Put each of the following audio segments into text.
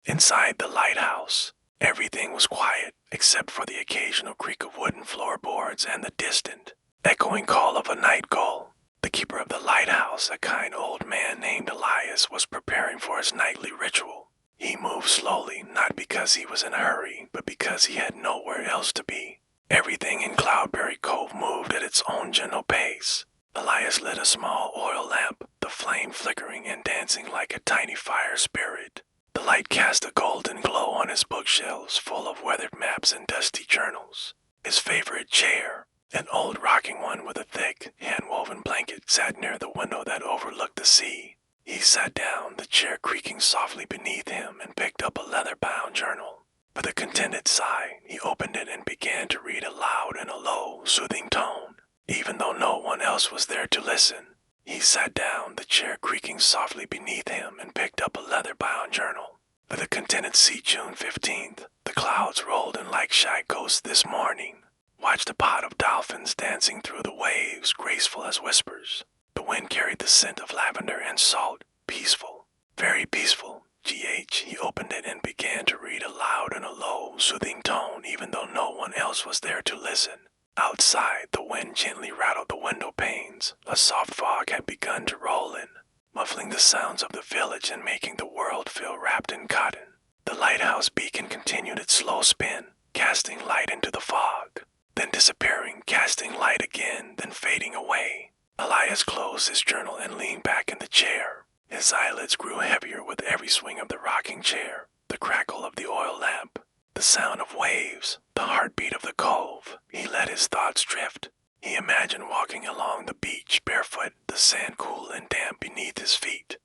Inside the lighthouse, everything was quiet except for the occasional creak of wooden floorboards and the distant, echoing call of a night gull. The keeper of the lighthouse, a kind old man named Elias, was preparing for his nightly ritual. He moved slowly, not because he was in a hurry, but because he had nowhere else to be. Everything in Cloudberry Cove moved at its own gentle pace. Elias lit a small oil lamp, the flame flickering and dancing like a tiny fire spirit. The light cast a golden glow on his bookshelves full of weathered maps and dusty journals. His favorite chair, an old rocking one with a thick, hand-woven blanket, sat near the window that overlooked the sea. He sat down, the chair creaking softly beneath him, and picked up a leather-bound journal. With a contented sigh, he opened it and began to read aloud in a low, soothing tone, even though no one else was there to listen. He sat down, the chair creaking softly beneath him, and picked up a leather-bound journal. With a contented sigh, June 15th, the clouds rolled in like shy ghosts this morning. Watched a pod of dolphins dancing through the waves, graceful as whispers. The wind carried the scent of lavender and salt, peaceful, very peaceful. He opened it and began to read aloud in a low, soothing tone, even though no one else was there to listen. Outside, the wind gently rattled the window panes. A soft fog had begun to roll in, muffling the sounds of the village and making the world feel wrapped in cotton. The lighthouse beacon continued its slow spin, casting light into the fog, then disappearing, casting light again, then fading away. Elias closed his journal and leaned back in the chair. His eyelids grew heavier with every swing of the rocking chair, the crackle of the oil lamp, the sound of waves, the heartbeat of the cove. He let his thoughts drift. He imagined walking along the beach barefoot, the sand cool and damp beneath his feet.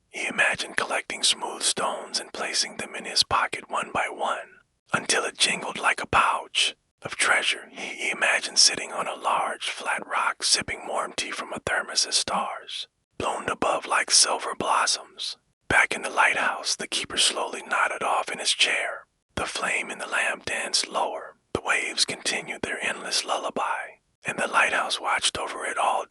He imagined collecting smooth stones and placing them in his pocket one by one, until it jingled like a pouch of treasure. He imagined sitting on a large, flat rock, sipping warm tea from a thermos as stars bloomed above like silver blossoms. Back in the lighthouse, the keeper slowly nodded off in his chair. The flame in the lamp danced lower. The waves continued their endless lullaby, and the lighthouse watched over it all,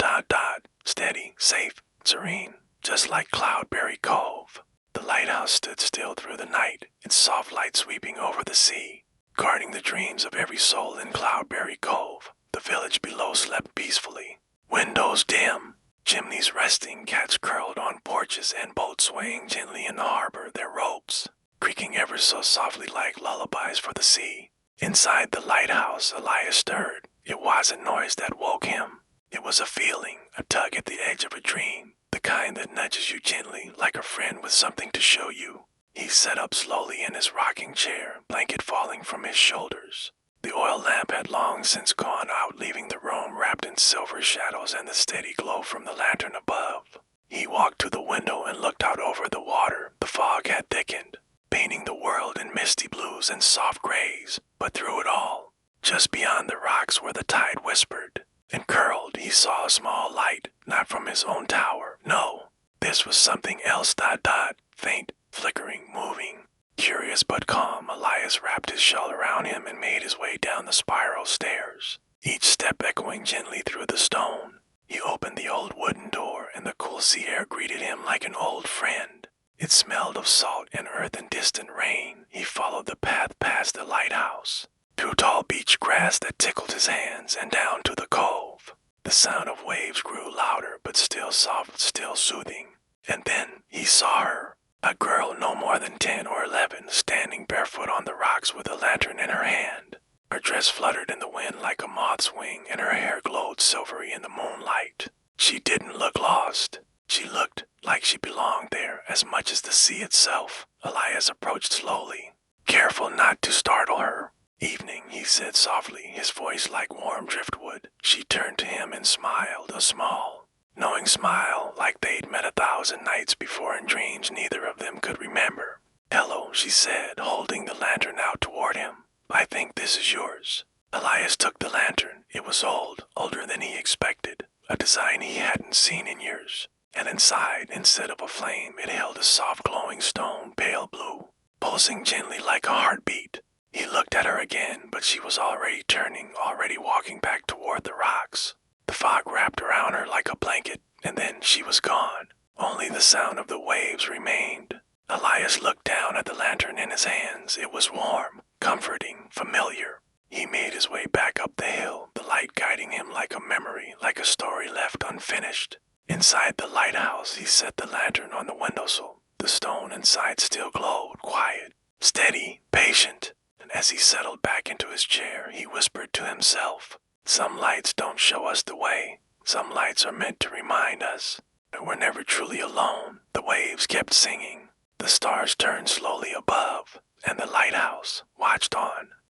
steady, safe, serene, just like Cloudberry Cove. The lighthouse stood still through the night, its soft light sweeping over the sea, guarding the dreams of every soul in Cloudberry Cove. The village below slept peacefully. Windows dim, chimneys resting, cats curled on porches, and boats swaying gently in the harbor, their ropes creaking ever so softly like lullabies for the sea. Inside the lighthouse, Elias stirred. It wasn't noise that woke him. It was a feeling, a tug at the edge of a dream, the kind that nudges you gently, like a friend with something to show you. He sat up slowly in his rocking chair, blanket falling from his shoulders. The oil lamp had long since gone out, leaving the room wrapped in silver shadows and the steady glow from the lantern above. He walked to the window and looked out over the water. The fog had thickened, painting the world in misty blues and soft grays, but through it all, just beyond the rocks where the tide whispered and curled, he saw a small light, not from his own tower. No, this was something else, faint, flickering, moving. Curious but calm, Elias wrapped his shawl around him and made his way down the spiral stairs, each step echoing gently through the stone. He opened the old wooden door, and the cool sea air greeted him like an old friend. It smelled of salt and earth and distant rain. He followed the path past the lighthouse, through tall beach grass that tickled his hands, and down to the cove. The sound of waves grew louder, but still soft, still soothing. And then he saw her, a girl no more than 10 or 11, standing barefoot on the rocks with a lantern in her hand. Her dress fluttered in the wind like a moth's wing, and her hair glowed silvery in the moonlight. She didn't look lost. She looked like she belonged there as much as the sea itself. Elias approached slowly, careful not to startle her. "Evening," he said softly, his voice like warm driftwood. She turned to him and smiled, a small, knowing smile, like they'd met 1,000 nights before in dreams neither of them could remember. "Hello," she said, holding the lantern out toward him. "I think this is yours." Elias took the lantern. It was old, older than he expected, a design he hadn't seen in years. And inside, instead of a flame, it held a soft glowing stone, pale blue, pulsing gently like a heartbeat. He looked at her again, but she was already turning, already walking back toward the rocks. The fog wrapped around her like a blanket, and then she was gone. Only the sound of the waves remained. Elias looked down at the surroundings. It was warm, comforting, familiar. He made his way back up the hill, the light guiding him like a memory, like a story left unfinished. Inside the lighthouse, he set the lantern on the windowsill. The stone inside still glowed, quiet, steady, patient. And as he settled back into his chair, he whispered to himself, "Some lights don't show us the way. Some lights are meant to remind us that we're never truly alone." The waves kept singing. The stars turned slowly above, and the lighthouse watched on